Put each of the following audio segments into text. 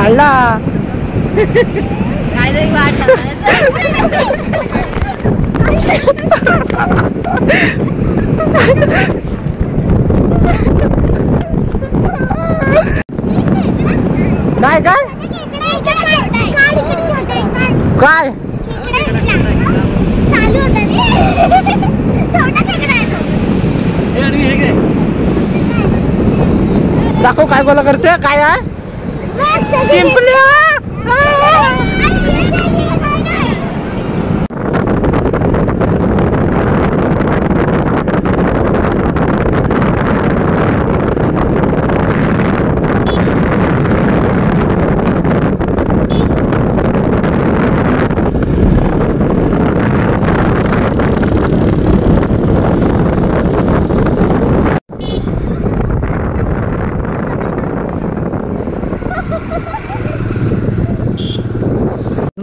काढला काय काय काय दाखव काय बोला करते काय आहे शिंपल्या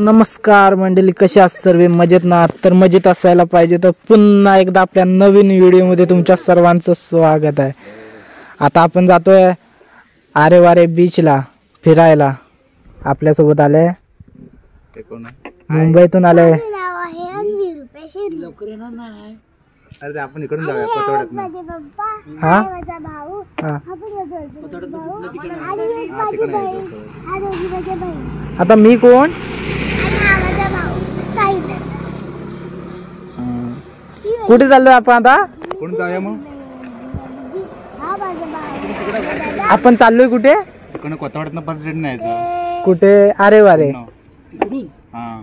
नमस्कार मंडळी, कशा आहात सर्व? मजेत ना? तर मजेत असायला पाहिजे. तर पुन्हा एकदा आपल्या नवीन व्हिडिओमध्ये तुमच्या सर्वांचं स्वागत आहे. आता आपण जातोय आरे वारे बीचला फिरायला. आपल्यासोबत आले मुंबईतून आले. अरे आपण इकडून जाऊया कोथवड्यात. हा आता मी कोण? कुठे चाललोय आपण आता? कोण जाऊया मग? आपण चाललोय कुठे? इकडनं कोथवड्यातनं परत रिटर्न यायचं. कुठे? अरे वारे. हा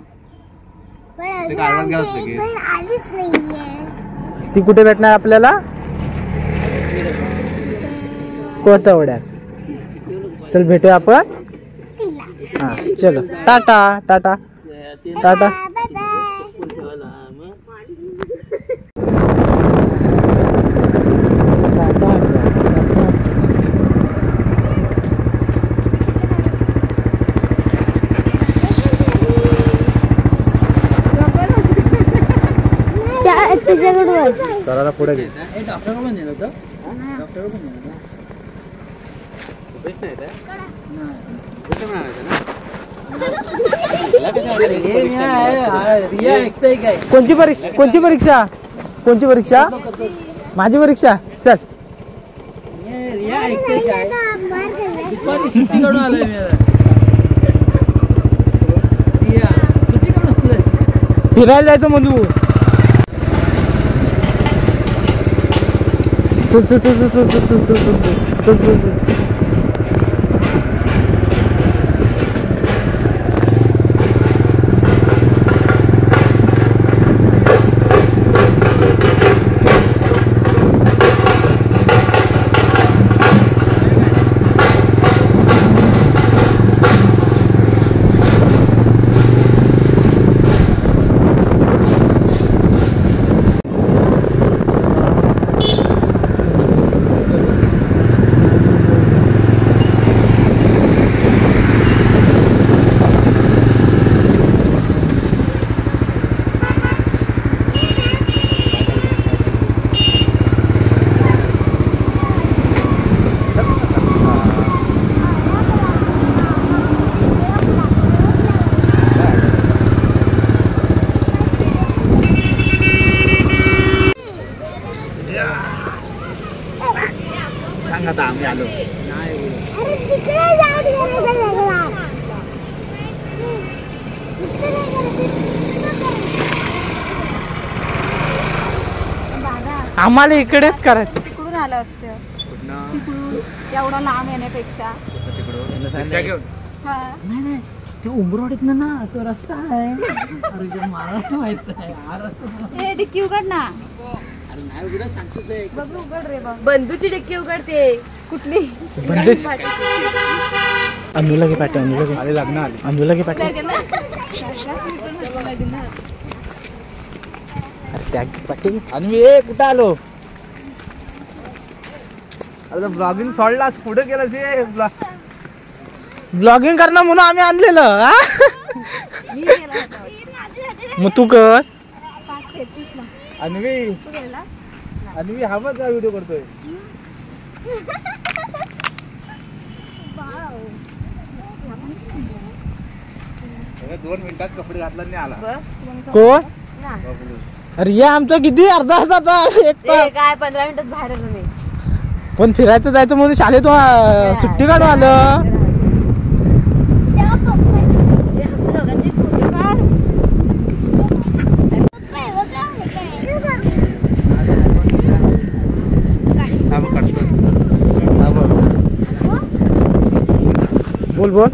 ते कारवार घ्या असतं की. ती कुठे भेटणार आपल्याला? कोथवड्यात. चल भेटूया आपण. हा चलो, टाटा टाटा टाटा. करायला पुढे घे. कोणची परीक्षा? कोणची परीक्षा? माझी परीक्षा. चल फिरायला जायचं म्हणू. सांग आता आम्ही आलो. आम्हाला इकडेच करायचं. तिकडून आलं असतं. तिकडून एवढा लांब येण्यापेक्षा. नाही ते उंबरवाडीतनं ना तो रस्ता आहे. अरे मला माहित आहे. डिक्की उघड ना. बंधूची डिक्की उघडते. कुठली? अनुला घे पाठव. अनुला लग्न आले. अनुला घे पाठव. अरे त्या पाठव. आणि कुठं आलो? अरे ब्लॉगिंग सोडलास, पुढे गेलास. ब्लॉगिंग करणार म्हणून आम्ही आणलेलं. मग तू कर. अन्वी हा बघ व्हिडिओ करतोय. अरे 2 मिनिटात कपडे घातला नाही आला. कोण? अरे या आमचा किती अर्धा तास एक तास काय 15 मिनिटात बाहेर आलो मी. पण फिरायचं जायचं म्हणून शाळेतून सुट्टी काढून आलं. बोल बोल.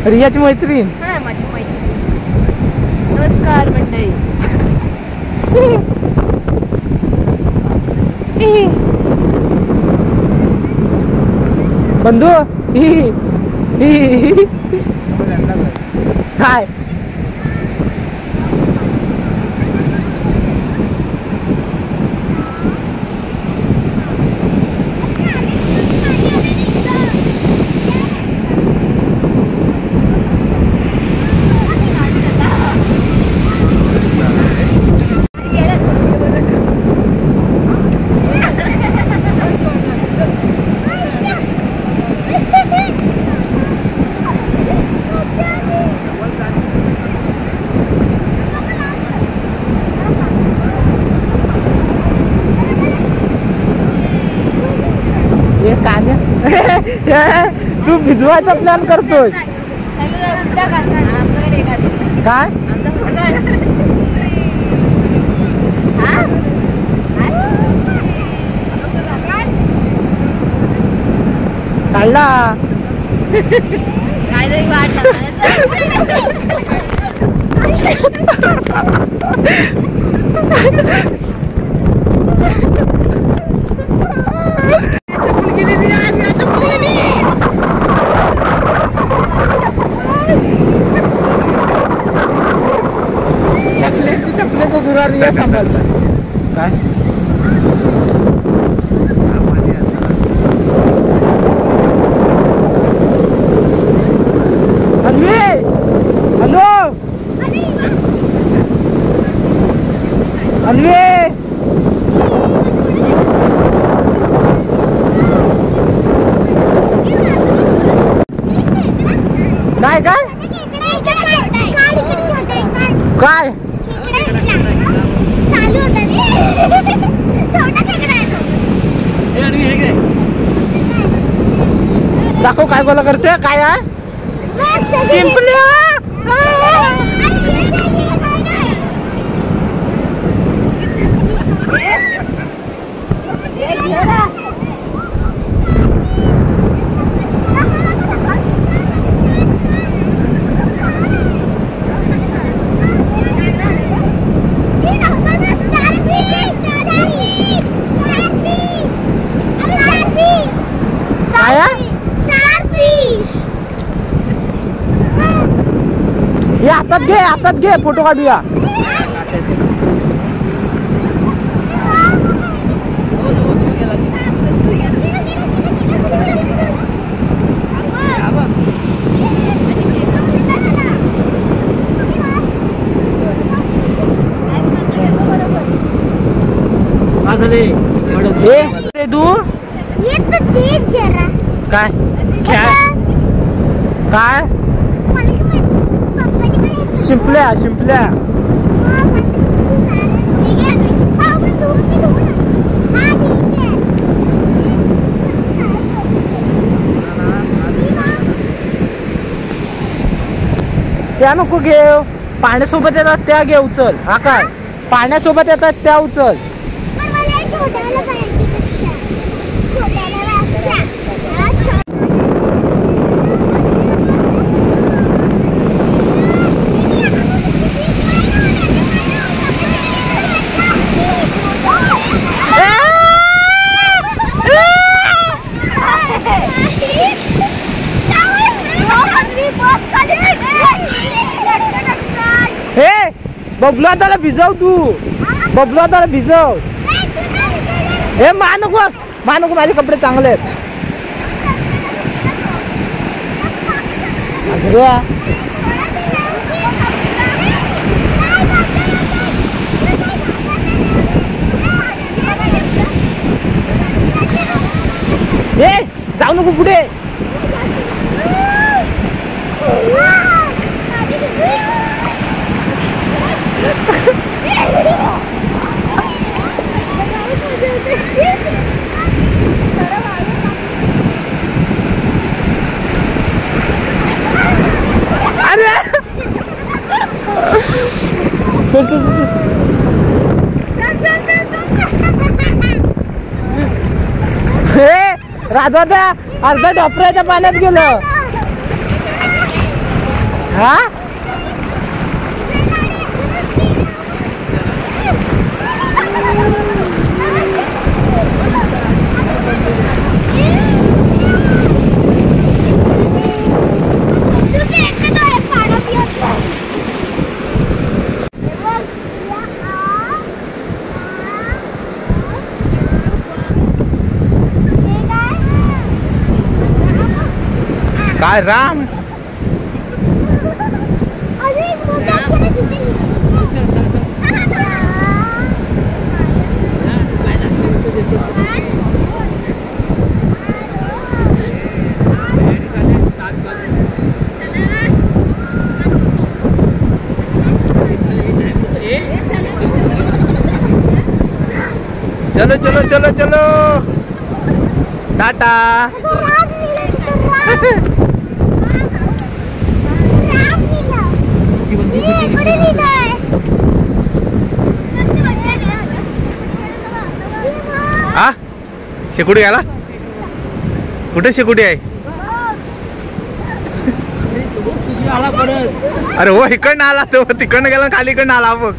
रियाची मैत्रीण. माझी मैत्रीण. नमस्कार मंडळी. बंधू काय तू भिजवायचा प्लॅन करतोय काय? काढला चपलेचा दुरा रिया सांभाळतात काय? हॅलो अन्वे काय काय काय दाखव काय बोला करते काय आहे शिंपल्या हातात घे फोटो काढूया. काय काय शिंपल्या शिंपल्या त्या नको घेऊ. पाण्यासोबत येतात त्या घे उचल. हा काय पाण्यासोबत येतात त्या उचल. बबलू आता भिजव तू, बबलू आता भिजव. हे मा नको माझे कपडे चांगले आहेत. हे जाऊ नको पुढे. अरे चल चल हे राजा त्या अर्ध्या ढोपऱ्याच्या पाण्यात गेलं. हा काय राम चलो चलो चलो चलो टाटा. हा शेकुटी गेला कुठे शेकुटी आहे. अरे हो इकडनं आला तो तिकडनं गेला खाली इकडनं आला बघ.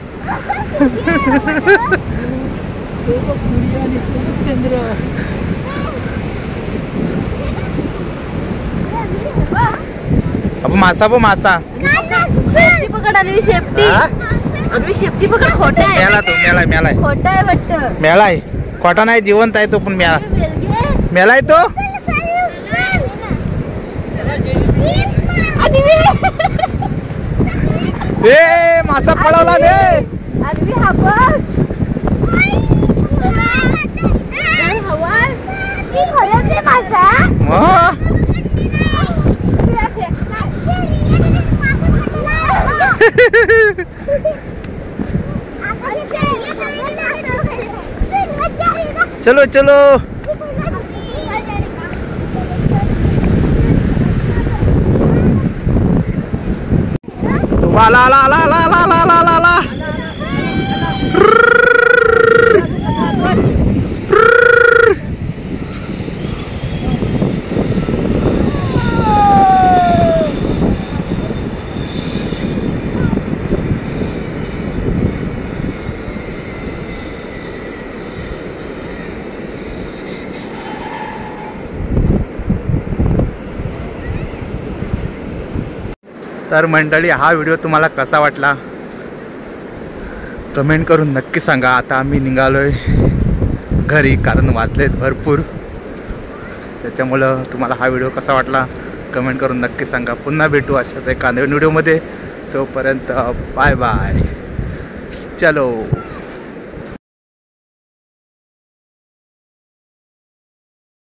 अब मासा बो मासा शेपटी पकड आणि शेपटी आणि शेपटी पकड. खोटा आहे मेला तो मेला मेलाय खोटा आहे वाटतं. मेलाय खोटा नाही जिवंत आहे तो पण मेला मेलाय तो. ए मासा पळवला रे. आणि हा बघ हवा मासा चलो चलो ला ला ला ला ला ला ला ला ला. तर मंडळी हा व्हिडिओ तुम्हाला कसा वाटला कमेंट करून नक्की सांगा. आता आम्ही निघालोय घरी कारण वाजलेत भरपूर. त्याच्यामुळं तुम्हाला हा व्हिडिओ कसा वाटला कमेंट करून नक्की सांगा. पुन्हा भेटू अशाच एका नवीन व्हिडिओमध्ये. तोपर्यंत बाय बाय. चलो.